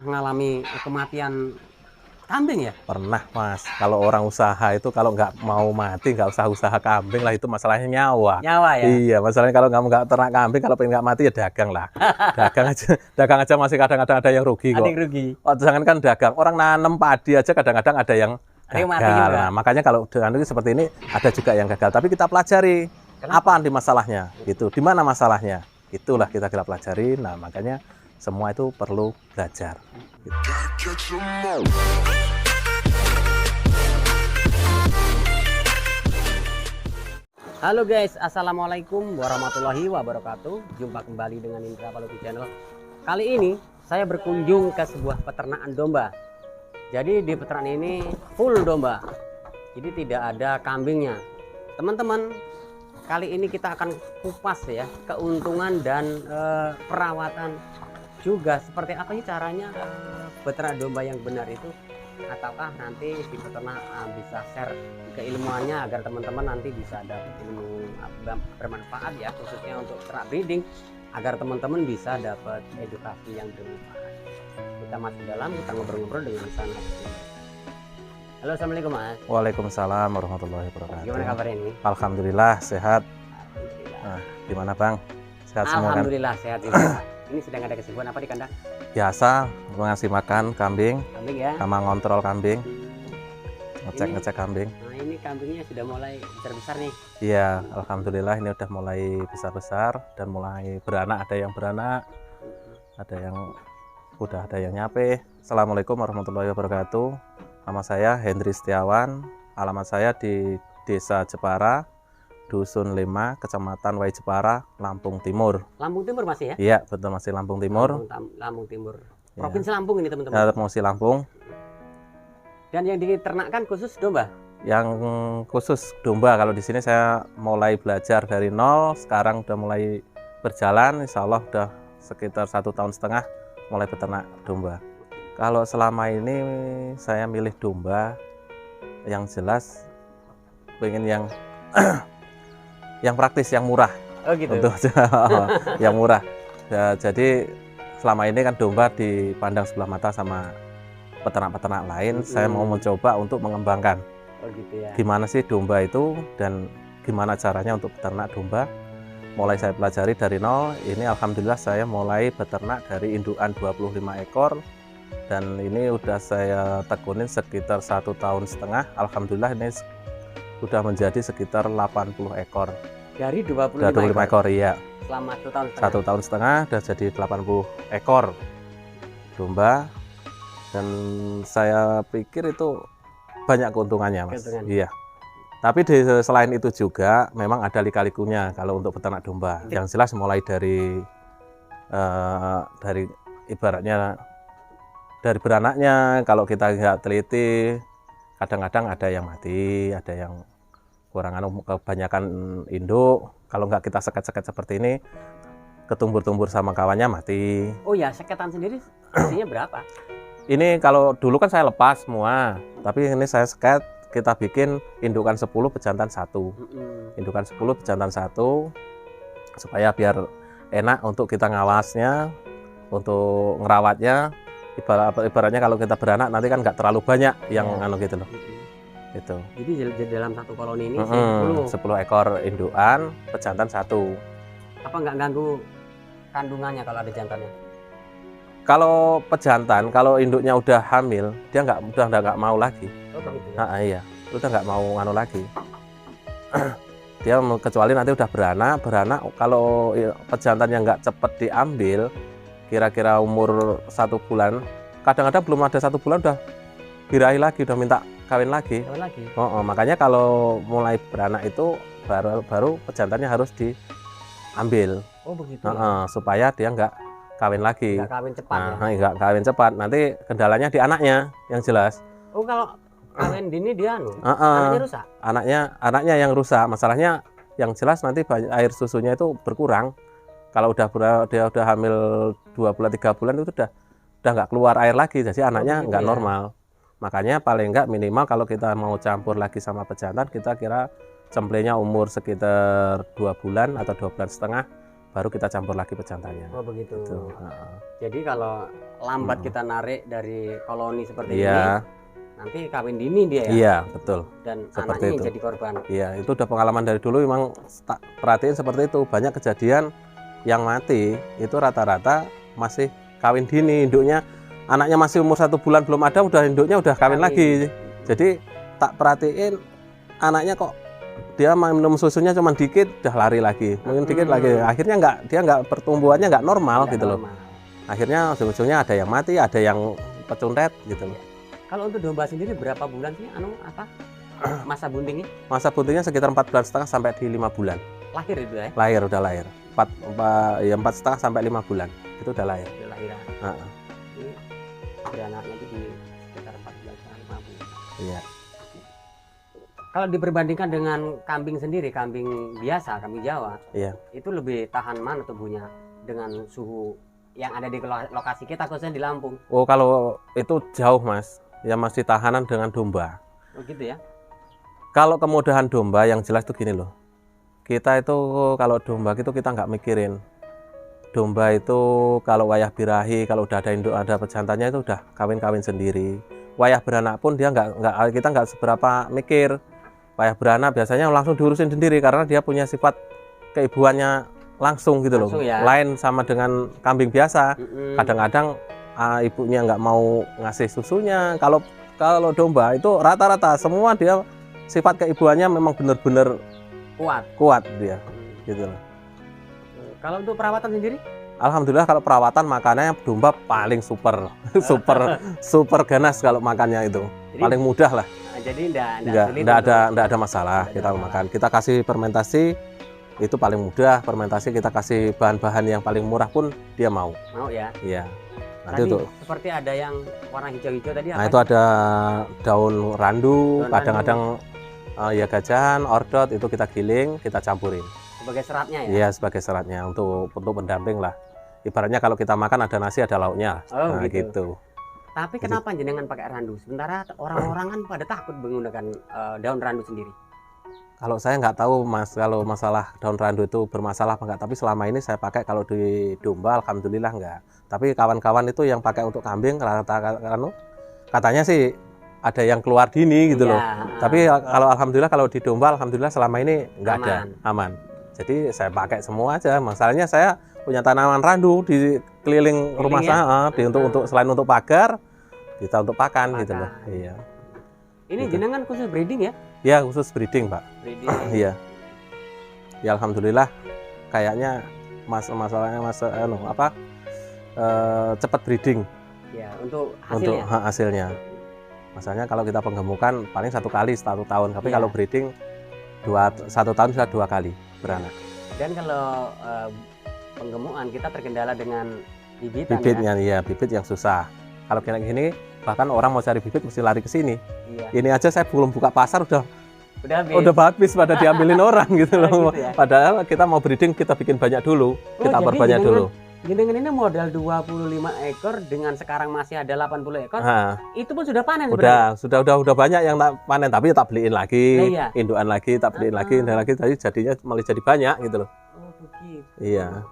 mengalami kematian kambing ya? Pernah Mas, kalau orang usaha itu kalau nggak mau mati nggak usah usaha kambing lah, itu masalahnya nyawa. Nyawa ya? Iya, masalahnya kalau kamu nggak ternak kambing, kalau pengen nggak mati ya dagang lah. Dagang aja masih kadang-kadang ada yang rugi Ada kok. yang rugi. Oh, jangan kan dagang, orang nanam padi aja kadang-kadang ada yang Ada yang mati gagal. juga. Nah, makanya kalau dengan ini seperti ini ada juga yang gagal. Tapi kita pelajari apa anti masalahnya, gitu. Di mana masalahnya? Itulah kita pelajari. Nah, makanya semua itu perlu belajar. Gitu. Halo guys, assalamualaikum warahmatullahi wabarakatuh. Jumpa kembali dengan Indra Palupi Channel. Kali ini saya berkunjung ke sebuah peternakan domba. Jadi di peternakan ini full domba. Jadi tidak ada kambingnya. Teman-teman, kali ini kita akan kupas ya keuntungan dan perawatan juga seperti apa sih caranya beternak domba yang benar itu. Ataukah nanti di peternak bisa share keilmuannya agar teman-teman nanti bisa dapat ilmu bermanfaat ya, khususnya untuk ternak breeding, agar teman-teman bisa dapat edukasi yang bermanfaat. Kita masuk dalam, kita ngobrol-ngobrol dengan sana. Halo, assalamualaikum Mas. Waalaikumsalam warahmatullahi wabarakatuh. Gimana kabarnya ini? Alhamdulillah sehat. Alhamdulillah. Nah, gimana Bang? Sehat semua kan? Alhamdulillah sehat juga. Ini sedang ada kesibukan apa di kandang? Biasa mengasih makan kambing, Kambing ya. sama ngontrol kambing, Ini- ngecek kambing. Nah ini kambingnya sudah mulai besar-besar nih. Iya, alhamdulillah ini udah mulai besar-besar dan mulai beranak. Ada yang beranak, ada yang udah ada yang nyape. Assalamualaikum warahmatullahi wabarakatuh. Nama saya Hendri Setiawan. Alamat saya di Desa Jepara, Dusun 5, Kecamatan Wai Jepara, Lampung Timur. Lampung Timur masih ya? Iya, betul, masih Lampung Timur. Lampung Timur. Ya. Provinsi Lampung ini teman-teman. Ya, masih Lampung. Dan yang diternakkan khusus domba. Yang khusus domba, kalau di sini saya mulai belajar dari nol, sekarang udah mulai berjalan, insya Allah udah sekitar 1,5 tahun mulai beternak domba. Kalau selama ini saya milih domba yang jelas pengen yang yang praktis, yang murah. Oh gitu. Untuk yang murah. Ya, jadi selama ini kan domba dipandang sebelah mata sama peternak-peternak lain. Saya mau mencoba untuk mengembangkan Oh gitu ya. gimana sih domba itu dan gimana caranya untuk beternak domba. Mulai saya pelajari dari nol. Ini alhamdulillah saya mulai beternak dari indukan 25 ekor dan ini udah saya tekunin sekitar 1,5 tahun. Alhamdulillah ini sudah menjadi sekitar 80 ekor. Dari 25 ekor, iya. Selama 1 tahun setengah. 1,5 tahun udah jadi 80 ekor domba, dan saya pikir itu banyak keuntungannya, Mas. Keuntungan. Iya. Tapi selain itu juga memang ada lika-likunya kalau untuk peternak domba. Yang jelas mulai dari ibaratnya dari beranaknya, kalau kita nggak teliti kadang-kadang ada yang mati, ada yang kurang kebanyakan induk. Kalau nggak kita seket-seket seperti ini, ketumbur-tumbur sama kawannya mati. Oh ya, seketan sendiri isinya berapa? Ini kalau dulu kan saya lepas semua, tapi ini saya seket, kita bikin indukan 10 pejantan 1. Indukan 10 pejantan 1 supaya biar enak untuk kita ngawasnya, untuk ngerawatnya. Ibaratnya kalau kita beranak nanti kan nggak terlalu banyak yang anu gitu loh. Gitu. Jadi dalam satu koloni ini 10 ekor indukan, pejantan 1. Apa nggak ganggu kandungannya kalau ada jantannya? Kalau pejantan, kalau induknya udah hamil, dia udah nggak mau lagi. Oh begitu ya? Nah, iya, udah nggak mau nganu lagi. Dia kecuali nanti udah beranak. Kalau pejantan yang nggak cepet diambil, kira-kira umur 1 bulan, kadang-kadang belum ada 1 bulan udah birahi lagi, udah minta kawin lagi. Makanya kalau mulai beranak itu baru pejantannya harus diambil. Oh begitu. Supaya dia nggak kawin lagi. Nggak kawin cepat ya? Nggak kawin cepat. Nanti kendalanya di anaknya yang jelas. Oh kalau kawin dini dia anaknya rusak? Anaknya yang rusak. Masalahnya yang jelas nanti air susunya itu berkurang. Kalau dia udah hamil 2 bulan 3 bulan itu udah nggak keluar air lagi. Jadi anaknya nggak normal. Makanya paling nggak minimal kalau kita mau campur lagi sama pejantan, kita kira cemplenya umur sekitar 2 bulan atau 2,5 bulan baru kita campur lagi pejantannya. Oh begitu. Gitu. Jadi kalau lambat kita narik dari koloni seperti Iya. ini, nanti kawin dini dia ya. Iya, betul. Dan Seperti anaknya yang itu. jadi korban. Iya, itu udah pengalaman dari dulu, memang tak perhatiin seperti itu. Banyak kejadian yang mati itu rata-rata masih kawin dini, induknya anaknya masih umur 1 bulan belum ada, udah induknya udah kawin lagi. Jadi tak perhatiin anaknya kok dia minum susunya cuma dikit, udah lari lagi, mungkin dikit lagi. Akhirnya dia nggak pertumbuhannya nggak normal Nggak gitu loh. normal. Akhirnya ujung-ujungnya ada yang mati, ada yang pecundet gitu loh. Kalau untuk domba sendiri berapa bulan sih masa buntingnya? Masa buntingnya sekitar 4,5 sampai di 5 bulan. Lahir itu ya? Lahir, udah lahir. 4,5 sampai 5 bulan itu udah lahir. Udah lahiran. Heeh. Jadi beranaknya itu di sekitar 14 sampai 5 bulan. Iya. Kalau diperbandingkan dengan kambing sendiri, kambing biasa, kambing Jawa, Iya. itu lebih tahan mana tubuhnya dengan suhu yang ada di lokasi kita, khususnya di Lampung? Oh, kalau itu jauh Mas, ya masih tahanan dengan domba. Oh gitu ya? Kalau kemudahan domba yang jelas tuh gini loh. Kita itu kalau domba itu kita nggak mikirin. Domba itu kalau wayah birahi, kalau udah ada induk, ada pejantannya itu udah kawin-kawin sendiri. Wayah beranak pun dia kita nggak seberapa mikir. Wayah beranak biasanya langsung diurusin sendiri karena dia punya sifat keibuannya langsung gitu loh. Langsung ya? Lain sama dengan kambing biasa. Kadang-kadang ibunya nggak mau ngasih susunya. Kalau domba itu rata-rata semua dia sifat keibuannya memang benar-benar kuat dia gitu loh. Kalau untuk perawatan sendiri? Alhamdulillah kalau perawatan makanannya domba paling super super ganas kalau makannya itu. Jadi, paling mudah lah. Jadi enggak ada masalah kita makan. Kita kasih fermentasi itu paling mudah. Fermentasi kita kasih bahan-bahan yang paling murah pun dia mau. Mau ya? Iya. Nanti tadi seperti ada yang warna hijau-hijau tadi apa? Nah, itu ada daun randu, kadang-kadang ya gajahan, ordot itu kita giling, kita campurin. Sebagai seratnya ya? Iya, sebagai seratnya untuk pendamping lah. Ibaratnya kalau kita makan ada nasi, ada lauknya. Oh, gitu. Tapi kenapa jenengan pakai randu? Sementara orang-orang kan pada takut menggunakan daun randu sendiri. Kalau saya nggak tahu Mas, kalau masalah daun randu itu bermasalah apa enggak. Tapi selama ini saya pakai kalau di domba, alhamdulillah enggak. Tapi kawan-kawan itu yang pakai untuk kambing, katanya sih ada yang keluar dini gitu loh. Tapi kalau alhamdulillah kalau di domba, alhamdulillah selama ini nggak ada, aman. Jadi saya pakai semua aja. Masalahnya saya punya tanaman randu di keliling rumah saya, untuk selain untuk pagar, kita untuk pakan gitu loh. Iya. Ini gitu. Jenengan khusus breeding ya? Iya, khusus breeding, Pak. Breeding. Iya. Ya alhamdulillah kayaknya masalahnya cepat breeding. Ya, untuk hasilnya. Untuk hasilnya. Masalahnya kalau kita penggemukan paling 1 kali 1 tahun, tapi kalau breeding 1 tahun sudah 2 kali beranak. Dan kalau penggemukan kita terkendala dengan bibitan. Bibitnya ya, bibit yang susah. Kalau kayak gini bahkan orang mau cari bibit mesti lari ke sini. Iya. Ini aja saya belum buka pasar udah habis pada diambilin orang gitu loh. Gitu ya? Padahal kita mau breeding kita bikin banyak dulu, kita perbanyak dulu. Jenengan ini modal 25 ekor dengan sekarang masih ada 80 ekor. Itu pun sudah panen Sudah banyak yang panen, tapi tak beliin lagi, indukan lagi, tak beliin lagi, tadi jadinya malah jadi banyak gitu loh. Oh, begitu. Iya.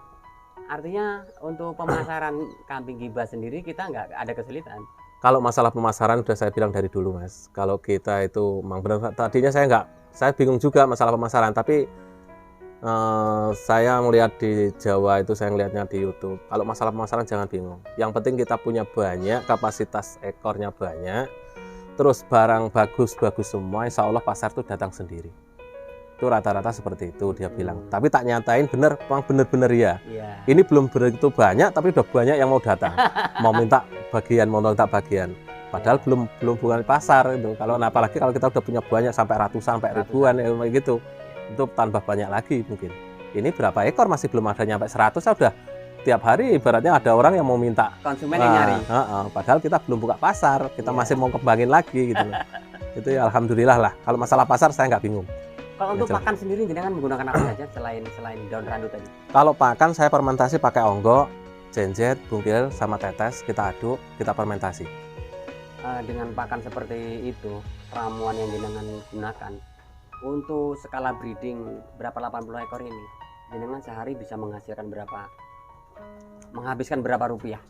Artinya untuk pemasaran kambing gibah sendiri kita nggak ada kesulitan. Kalau masalah pemasaran sudah saya bilang dari dulu Mas. Kalau kita itu memang benar, tadinya saya bingung juga masalah pemasaran, tapi saya melihat di Jawa itu, saya melihatnya di YouTube. Kalau masalah pemasaran jangan bingung. Yang penting kita punya banyak, kapasitas ekornya banyak, terus barang bagus-bagus semua, insya Allah pasar itu datang sendiri. Itu rata-rata seperti itu dia bilang. Tapi tak nyatain memang benar-benar ya. Ini belum begitu banyak, tapi udah banyak yang mau datang, mau minta bagian. Padahal belum bukan pasar itu. Apalagi kalau kita udah punya banyak sampai ratusan, sampai ribuan gitu. Itu tambah banyak lagi mungkin. Ini berapa ekor masih belum ada nyampe 100, udah tiap hari ibaratnya ada orang yang mau minta. Konsumen yang nyari. Padahal kita belum buka pasar, kita masih mau kembangin lagi gitu. Itu ya alhamdulillah lah. Kalau masalah pasar saya nggak bingung. Kalau untuk pakan sendiri jenengan menggunakan apa saja selain daun randu tadi? Kalau pakan saya fermentasi pakai onggo, jenjet, bungkil sama tetes, kita aduk, kita fermentasi. Dengan pakan seperti itu, ramuan yang jenengan gunakan untuk skala breeding berapa 80 ekor ini, jenengan sehari bisa menghabiskan berapa rupiah?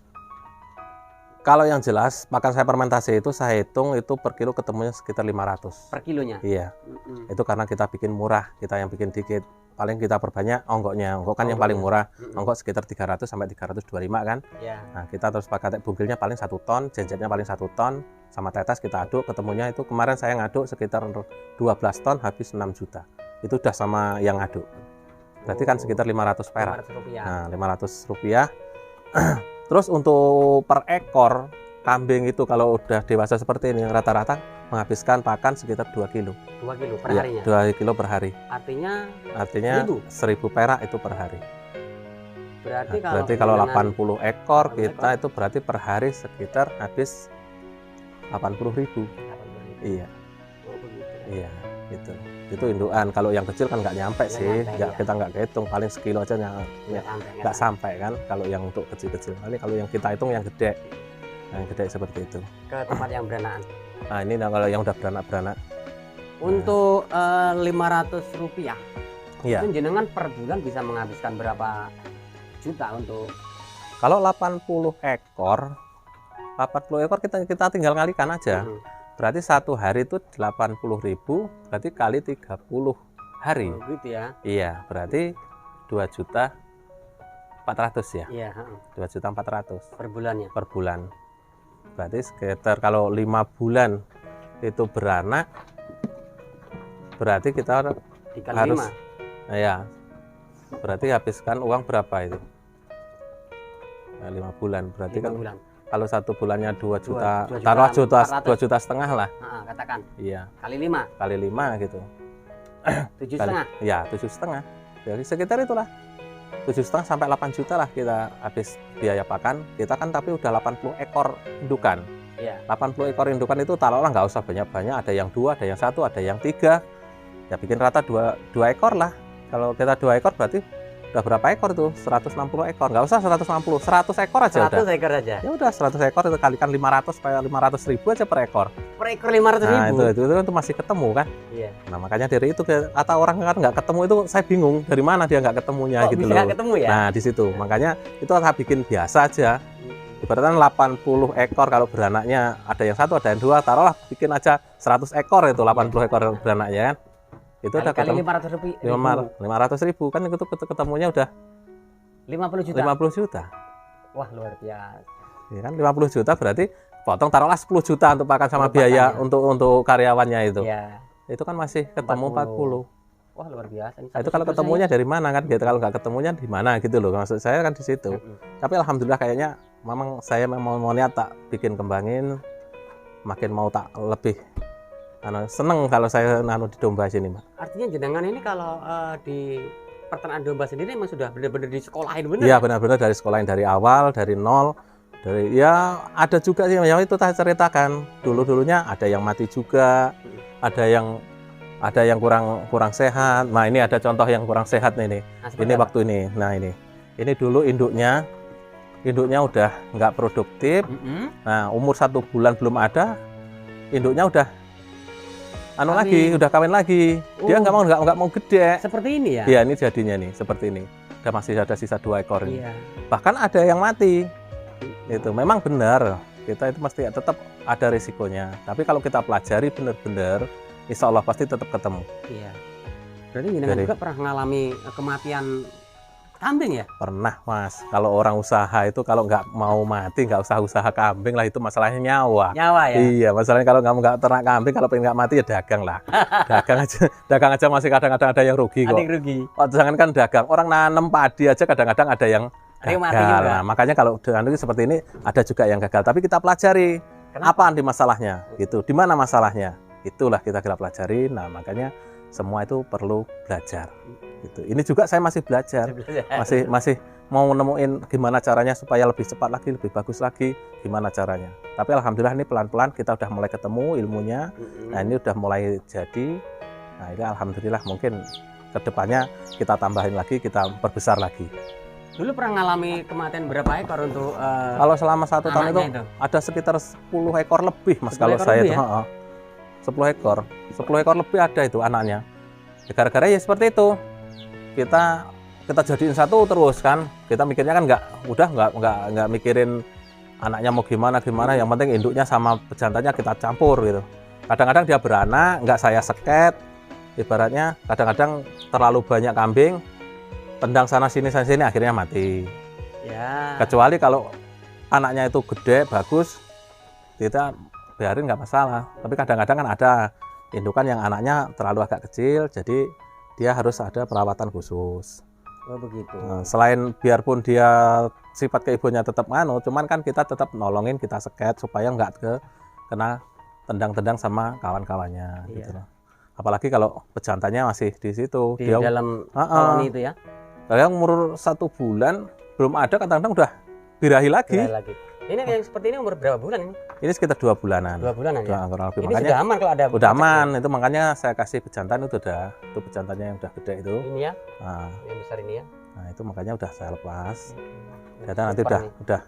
Kalau yang jelas pakan saya fermentasi itu saya hitung itu per kilo ketemunya sekitar 500 Per kilonya? Iya. Itu karena kita bikin murah, kita yang bikin dikit. Paling kita perbanyak onggoknya. Onggok kan yang paling murah. Onggok sekitar 300 sampai 325 kan. Ya. Nah, kita terus pakai bugilnya paling 1 ton, jenjetnya paling 1 ton, sama tetes kita aduk, ketemunya itu kemarin saya ngaduk sekitar 12 ton habis 6 juta. Itu udah sama yang ngaduk. Berarti kan sekitar 500 perak. 500 rupiah. Nah, 500 rupiah. Terus untuk per ekor kambing itu kalau udah dewasa seperti ini rata-rata menghabiskan pakan sekitar 2 kilo. 2 kilo per Ya, harinya? 2 kilo per hari. Artinya 1.000 perak itu per hari. Berarti Kalau dengan 80 ekor 80 kita itu berarti per hari sekitar habis 80.000. 80.000. Iya, Oh, begitu. iya, gitu. Itu indukan. Kalau yang kecil kan nggak nyampe Nggak sih. nyampe, Nggak, ya. kita nggak kehitung, paling sekilo aja yang nggak sampai kan. Kalau yang untuk kecil-kecil. Kalau yang kita hitung yang gede, seperti itu. Ke tempat yang beranaan. Nah ini kalau yang udah beranak-beranak. Untuk 500 rupiah, Iya. itu jenengan per bulan bisa menghabiskan berapa juta untuk Kalau 80 ekor kita tinggal ngalikan aja. Berarti satu hari itu 80.000, berarti kali 30 hari. Oh, gitu ya? Iya, berarti 2.400.000 ya. Iya, 2.400.000 per bulannya. per bulan. Berarti sekitar kalau 5 bulan itu beranak, berarti kita Dikali harus 5. ya. Berarti habiskan uang berapa itu? Nah, 5 bulan. Berarti 5 kan bulan. kalau 1 bulannya 2 juta, 2 taruh juta 2 juta setengah lah. Katakan Iya, kali 5, kali 5 gitu. 7,5. Ya, 7,5. Jadi sekitar itulah. 7,5 sampai 8 juta lah kita habis biaya pakan. Kita kan tapi udah 80 ekor indukan. Iya. 80 ekor indukan itu taruhlah nggak usah banyak-banyak, ada yang 2, ada yang 1, ada yang 3. Ya bikin rata 2 ekor lah. Kalau kita 2 ekor berarti udah berapa ekor tuh? 160 ekor. Nggak usah 160, 100 ekor aja 100 udah. ekor aja. Ya udah 100 ekor itu kalikan 500 supaya 500.000 aja per ekor. Per ekor 500.000. Nah, itu masih ketemu kan? Iya. Nah, makanya dari itu kata orang kan nggak ketemu itu saya bingung dari mana dia nggak ketemunya Kok gitu bisa loh. ketemu ya? Nah, di situ. Makanya itu saya bikin biasa aja. Ibaratnya 80 ekor kalau beranaknya ada yang 1, ada yang 2, taruhlah bikin aja 100 ekor itu 80 ekor beranaknya kan. Itu udah Kali ketemu 500 rupiah. 500.000 kan itu ketemunya udah 50 juta. 50 juta. Wah, luar biasa. Ya kan 50 juta berarti potong taruhlah 10 juta untuk pakan sama Untuk biaya pakannya. untuk karyawannya itu. Iya. Itu kan masih ketemu 40. Wah, luar biasa. Ini Nah, itu kalau satu ketemunya dari mana kan gitu, kalau nggak ketemunya di mana gitu loh, maksud saya kan di situ. Tapi alhamdulillah kayaknya memang saya mau niat tak bikin kembangin, makin mau tak lebih seneng kalau saya di domba sini, Mbak. Artinya jenengan ini kalau di peternakan domba sendiri memang sudah benar-benar di sekolahin bener? Iya, benar-benar dari sekolahin dari awal, dari nol, dari ya ada juga sih yang itu saya ceritakan. Dulunya ada yang mati juga, ada yang kurang sehat. Nah, ini ada contoh yang kurang sehat nih. Nah, Ini apa? waktu ini. Nah, ini dulu induknya udah nggak produktif. Nah, umur 1 bulan belum ada, induknya udah udah kawin lagi. Dia nggak mau gede. Seperti ini ya? Iya, ini jadinya nih seperti ini. Udah masih ada sisa 2 ekor ini. Iya. Bahkan ada yang mati. Itu memang benar. Kita itu mesti tetap ada risikonya. Tapi kalau kita pelajari benar-benar, insya Allah pasti tetap ketemu. Iya. Berarti jenengan juga pernah mengalami kematian kambing ya? Pernah, Mas. Kalau orang usaha itu kalau nggak mau mati nggak usah usaha kambing lah, itu masalahnya nyawa. Nyawa ya? Iya, masalahnya kalau nggak ternak kambing, kalau pengen nggak mati ya dagang lah. dagang aja masih kadang-kadang ada yang rugi kok. Ada yang rugi. Oh, jangan kan dagang, orang nanam padi aja kadang-kadang ada yang mati gagal. juga. Nah, makanya kalau dengan seperti ini ada juga yang gagal. Tapi kita pelajari apa di masalahnya, gitu. Di mana masalahnya? Itulah kita pelajari. Nah, makanya semua itu perlu belajar. Gitu. Ini juga saya masih belajar, masih mau nemuin gimana caranya supaya lebih cepat lagi, lebih bagus lagi, gimana caranya. Tapi alhamdulillah ini pelan-pelan kita udah mulai ketemu ilmunya. Nah, ini udah mulai jadi. Nah, ini alhamdulillah mungkin kedepannya kita tambahin lagi, kita perbesar lagi. Dulu pernah ngalami kematian berapa ekor untuk kalau selama 1 tahun itu ada sekitar 10 ekor lebih, Mas. Kalau saya itu 10 ekor lebih ada itu anaknya. Gara-gara ya seperti itu, kita kita jadiin satu terus kan, kita mikirnya kan nggak mikirin anaknya mau gimana, yang penting induknya sama pejantannya kita campur gitu. Kadang-kadang dia beranak, nggak saya seket, ibaratnya kadang-kadang terlalu banyak kambing, tendang sana sini akhirnya mati. Ya. Kecuali kalau anaknya itu gede, bagus, kita biarin nggak masalah. Tapi kadang-kadang kan ada indukan yang anaknya terlalu agak kecil, jadi dia harus ada perawatan khusus. Oh begitu. Nah, selain biarpun dia sifat keibuannya tetap cuman kan kita tetap nolongin, kita seket supaya nggak kena tendang-tendang sama kawan-kawannya. Iya. Gitu loh. Apalagi kalau pejantannya masih di situ. Di dia dalam koloni itu ya. Yang umur 1 bulan belum ada, kadang-kadang udah birahi lagi. Ini yang seperti ini umur berapa bulan ini? Ini sekitar 2 bulanan. 2 bulanan ya. Kurang lebih. Ini Makanya sudah aman kalau ada. udah aman. Itu makanya saya kasih pejantan itu pejantannya yang udah gede itu. Ini ya. Nah, yang besar ini ya. nah itu makanya udah saya lepas. Ternyata nanti Super udah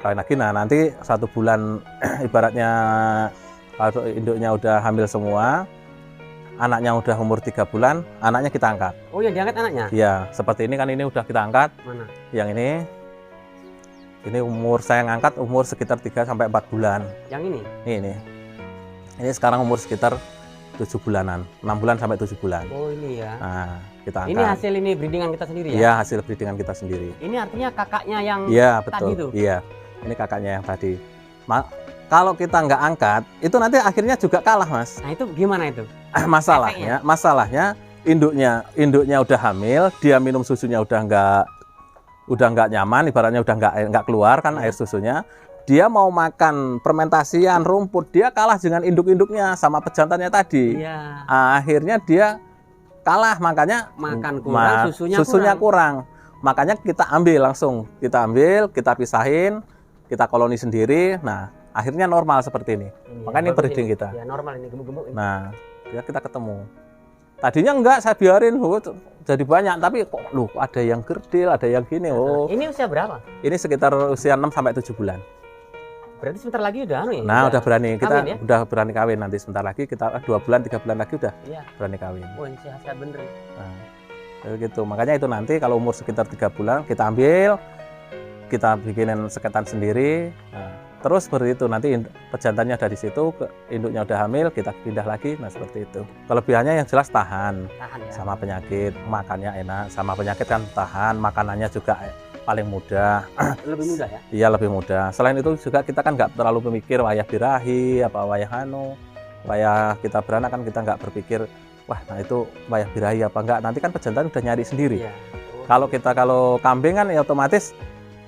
kawin lagi. Nah nanti 1 bulan ibaratnya kalau induknya udah hamil semua, anaknya udah umur 3 bulan, anaknya kita angkat. Oh yang diangkat anaknya? Iya, seperti ini kan, ini udah kita angkat. Mana? Yang ini umur saya ngangkat umur sekitar 3 sampai 4 bulan. Yang ini? Ini sekarang umur sekitar 7 bulanan, 6 bulan sampai 7 bulan. Oh ini ya. Nah, kita angkat. Ini hasil breedingan kita sendiri ya? Iya, hasil breedingan kita sendiri. Ini artinya kakaknya yang betul. tadi itu? Iya, ini kakaknya yang tadi. Kalau kita nggak angkat, itu nanti akhirnya juga kalah, Mas. Nah itu gimana itu? Masalahnya induknya udah hamil, dia minum susunya udah nggak nyaman, ibaratnya udah nggak keluar kan air susunya. Dia mau makan fermentasian rumput, dia kalah dengan induk-induknya sama pejantannya tadi. Iya. Akhirnya dia kalah, makanya makan kurang, susunya kurang. Makanya kita ambil langsung, kita pisahin, kita koloni sendiri. Nah, akhirnya normal seperti ini. Makanya ini breeding kita. Ya normal ini, gemuk-gemuk ini. Nah, ya kita ketemu. Tadinya enggak, saya biarin jadi banyak, tapi kok ada yang kerdil, ada yang gini. Oh. Ini usia berapa? Ini sekitar usia 6 sampai 7 bulan. Berarti sebentar lagi udah ya? Nah, udah berani. Kita kawin, ya? udah berani kawin nanti sebentar lagi, kita 2 bulan, 3 bulan lagi udah berani kawin. Oh, ini sehat bener. Nah, gitu. Makanya itu nanti kalau umur sekitar 3 bulan kita ambil, kita bikinin seketan sendiri. Nah, terus seperti itu, nanti pejantannya ada di situ, induknya udah hamil, kita pindah lagi. Nah, seperti itu. Kelebihannya yang jelas tahan ya? Sama penyakit, makannya enak, sama penyakit kan tahan, makanannya juga paling mudah. Lebih mudah ya? Iya, lebih mudah. Selain itu juga kita kan nggak terlalu memikir wayah birahi, wayah kita beranak kan kita nggak berpikir, wah nah itu wayah birahi apa enggak. Nanti kan pejantan udah nyari sendiri. Iya. Kalau kambing kan ya otomatis,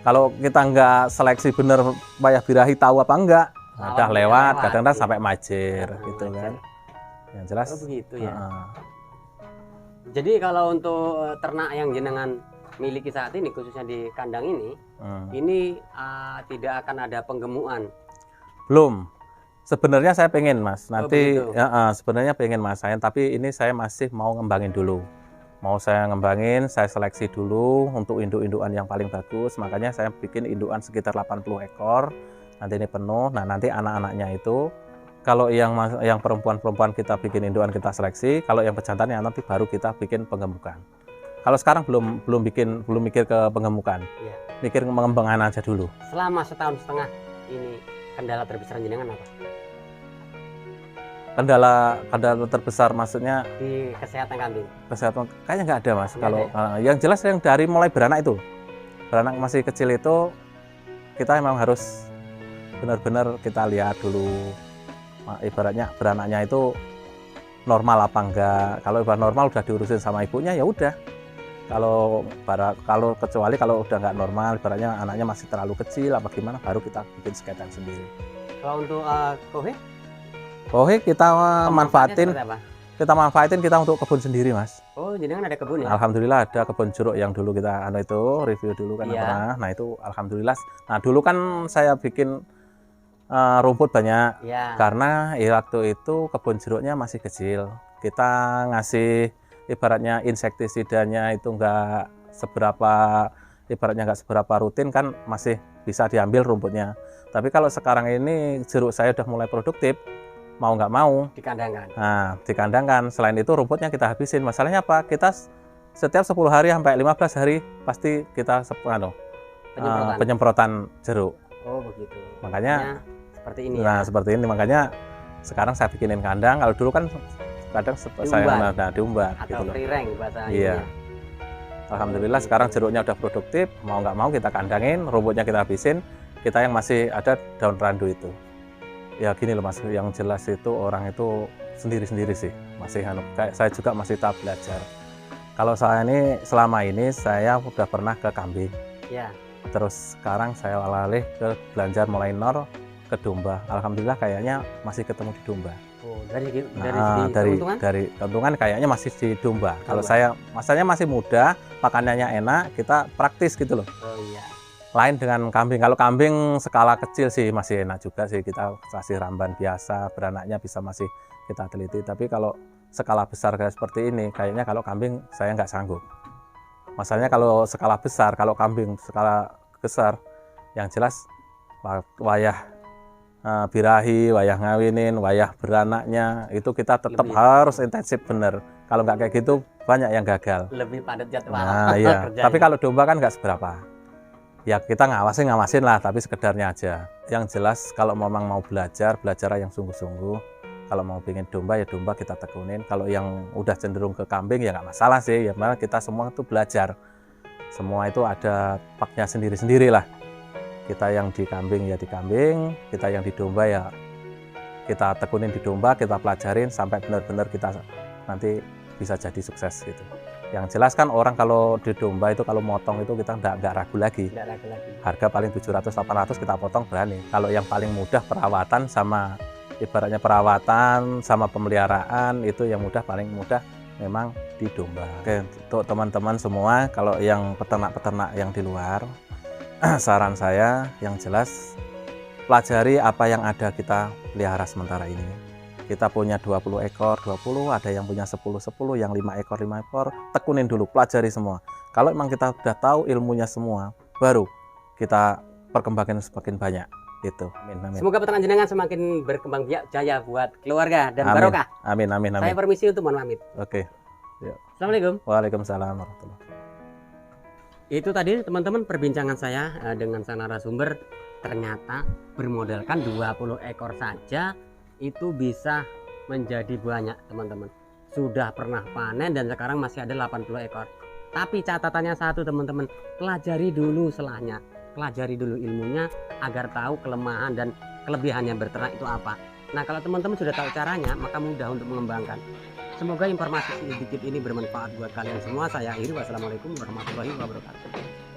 kalau kita nggak seleksi bener wayah birahi tahu apa enggak, udah lewat, kadang-kadang sampai majir gitu kan. Yang jelas. Oh begitu ya. Jadi kalau untuk ternak yang jenengan miliki saat ini, khususnya di kandang ini tidak akan ada penggemukan. Belum. Sebenarnya saya pengen, Mas. Nanti sebenarnya pengen, Mas. Tapi ini saya masih mau ngembangin dulu. Mau saya ngembangin, saya seleksi dulu untuk induk-indukan yang paling bagus. Makanya saya bikin indukan sekitar 80 ekor. Nanti ini penuh. Nah, nanti anak-anaknya itu, kalau yang perempuan-perempuan kita bikin indukan, kita seleksi. Kalau yang pejantannya nanti baru kita bikin penggemukan. Kalau sekarang belum mikir ke penggemukan. Iya. Mikir pengembangan aja dulu. Selama setahun setengah ini kendala terbesar jenengan apa? Kendala terbesar maksudnya di kesehatan kambing. Kesehatan kayaknya nggak ada, Mas. Kalau yang jelas yang dari mulai beranak itu, beranak masih kecil itu, kita memang harus benar-benar kita lihat dulu, ibaratnya beranaknya itu normal apa enggak. Kalau ibarat normal udah diurusin sama ibunya ya udah. Kalau kecuali kalau udah nggak normal, ibaratnya anaknya masih terlalu kecil apa gimana, baru kita bikin seketan sendiri. Kalau untuk kohe kita manfaatin kita untuk kebun sendiri, Mas. Oh, jenengan ada kebun ya? Alhamdulillah ada kebun jeruk yang dulu kita review dulu kan pernah. Nah itu alhamdulillah. Nah dulu kan saya bikin rumput banyak karena waktu itu kebun jeruknya masih kecil. Kita ngasih ibaratnya insektisidanya itu nggak seberapa rutin kan, masih bisa diambil rumputnya. Tapi kalau sekarang ini jeruk saya udah mulai produktif, mau nggak mau dikandangkan. Nah, dikandangkan. Selain itu rumputnya kita habisin. Masalahnya apa? Kita setiap 10 hari sampai 15 hari pasti kita penyemprotan jeruk. Oh begitu. Makanya seperti ini. Nah, seperti ini makanya sekarang saya bikinin kandang. Kalau dulu kan kadang saya diumbar atau gitu loh. free range bahasa Iya. Alhamdulillah sekarang jeruknya udah produktif, mau nggak mau kita kandangin, rumputnya kita habisin, kita yang masih ada daun randu itu. Ya gini loh Mas, yang jelas itu orang itu sendiri-sendiri sih, masih kayak saya juga masih tahap belajar. Kalau saya ini selama ini saya udah pernah ke kambing. Ya. Terus sekarang saya alih ke belajar mulai nol ke domba. Alhamdulillah kayaknya masih ketemu di domba. Oh, dari keuntungan kayaknya masih di domba. Kalau saya masanya masih muda, makanannya enak, kita praktis gitu loh. Oh iya. Lain dengan kambing. Kalau kambing skala kecil sih masih enak juga sih, kita kasih ramban biasa, beranaknya bisa masih kita teliti. Tapi kalau skala besar kayak seperti ini, kayaknya kalau kambing saya nggak sanggup. Masalahnya kalau skala besar, kalau kambing skala besar, yang jelas wayah birahi, wayah ngawinin, wayah beranaknya, itu kita tetap harus intensif bener. Kalau nggak kayak gitu, banyak yang gagal. Lebih padat jadwal. Nah iya, tapi kalau domba kan nggak seberapa. Ya kita ngawasin lah, tapi sekedarnya aja. Yang jelas kalau memang mau belajar yang sungguh-sungguh. Kalau mau pengen domba ya domba kita tekunin. Kalau yang udah cenderung ke kambing ya nggak masalah sih. Ya malah kita semua itu belajar. Semua itu ada paknya sendiri-sendiri lah. Kita yang di kambing ya di kambing, kita yang di domba ya kita tekunin di domba, kita pelajarin sampai benar-benar kita nanti bisa jadi sukses gitu. Yang jelas kan orang kalau di domba itu kalau motong itu kita nggak ragu lagi. Harga paling 700-800 kita potong berani. Kalau yang paling mudah perawatan sama ibaratnya perawatan sama pemeliharaan itu yang paling mudah memang di domba. Oke, untuk teman-teman semua kalau yang peternak-peternak yang di luar, saran saya yang jelas pelajari apa yang ada kita pelihara sementara ini. Kita punya 20 ekor, 20, ada yang punya 10, yang 5 ekor, 5 ekor, tekunin dulu, pelajari semua. Kalau memang kita sudah tahu ilmunya semua, baru kita perkembangkan semakin banyak. Itu. Amin. Semoga peternak jenengan semakin berkembang biak jaya buat keluarga dan barokah. Amin. Saya permisi untuk mohon pamit. Oke. Yuk. Assalamualaikum. Waalaikumsalam warahmatullahi. Itu tadi teman-teman perbincangan saya dengan sang narasumber. Ternyata bermodalkan 20 ekor saja itu bisa menjadi banyak teman-teman. Sudah pernah panen dan sekarang masih ada 80 ekor. Tapi catatannya satu teman-teman, pelajari dulu selahnya. Pelajari dulu ilmunya agar tahu kelemahan dan kelebihannya berternak itu apa. Nah kalau teman-teman sudah tahu caranya maka mudah untuk mengembangkan. Semoga informasi sedikit ini bermanfaat buat kalian semua. Saya akhiri, wassalamualaikum warahmatullahi wabarakatuh.